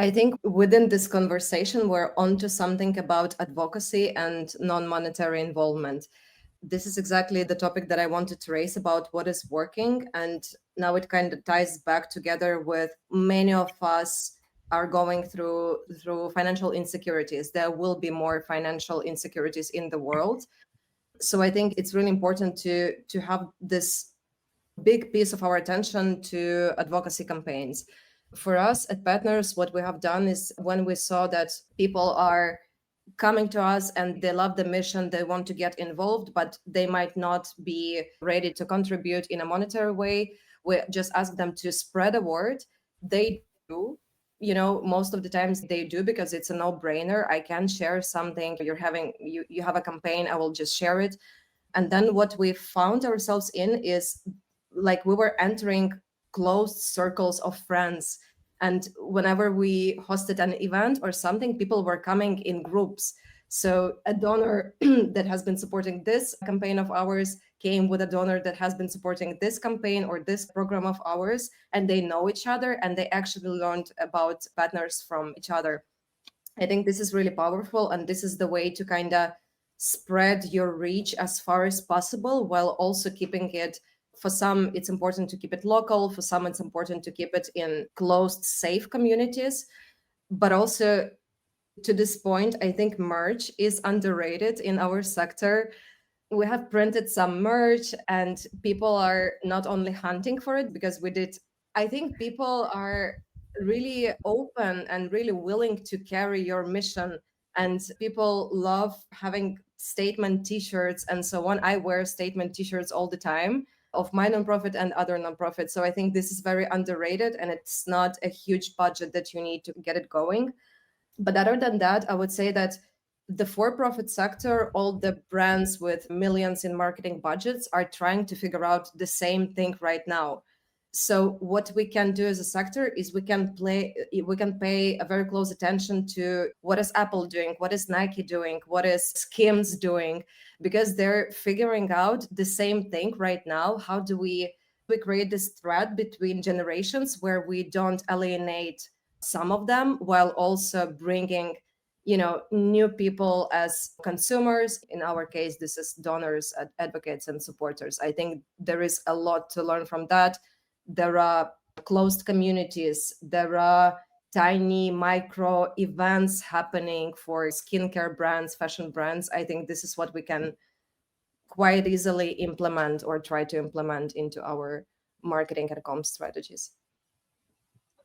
I think within this conversation, we're onto something about advocacy and non-monetary involvement. This is exactly the topic that I wanted to raise about what is working. And now it kind of ties back together with many of us are going through financial insecurities. There will be more financial insecurities in the world. So I think it's really important to have this big piece of our attention to advocacy campaigns. For us at Partners, what we have done is when we saw that people are coming to us and they love the mission, they want to get involved, but they might not be ready to contribute in a monetary way, we just ask them to spread the word. They do. Most of the times they do, because it's a no-brainer. I can share something. You have a campaign, I will just share it. And then what we found ourselves in is like we were entering closed circles of friends. And whenever we hosted an event or something, people were coming in groups. So a donor that has been supporting this campaign of ours came with a donor that has been supporting this campaign or this program of ours, and they know each other and they actually learned about Partners from each other. I think this is really powerful, and this is the way to kind of spread your reach as far as possible, while also keeping it, for some it's important to keep it local, for some it's important to keep it in closed, safe communities. But also, to this point, I think merch is underrated in our sector. We have printed some merch and people are not only hunting for it because we did. I think people are really open and really willing to carry your mission, and people love having statement t-shirts and so on. I wear statement t-shirts all the time of my nonprofit and other nonprofits. So I think this is very underrated, and it's not a huge budget that you need to get it going. But other than that, I would say that the for-profit sector, all the brands with millions in marketing budgets are trying to figure out the same thing right now. So what we can do as a sector is we can pay a very close attention to what is Apple doing, what is Nike doing, what is Skims doing, because they're figuring out the same thing right now. How do we create this thread between generations where we don't alienate some of them while also bringing new people as consumers? In our case, this is donors, advocates, and supporters. I think there is a lot to learn from that. There are closed communities, there are tiny micro events happening for skincare brands, fashion brands. I think this is what we can quite easily implement or try to implement into our marketing and comm strategies.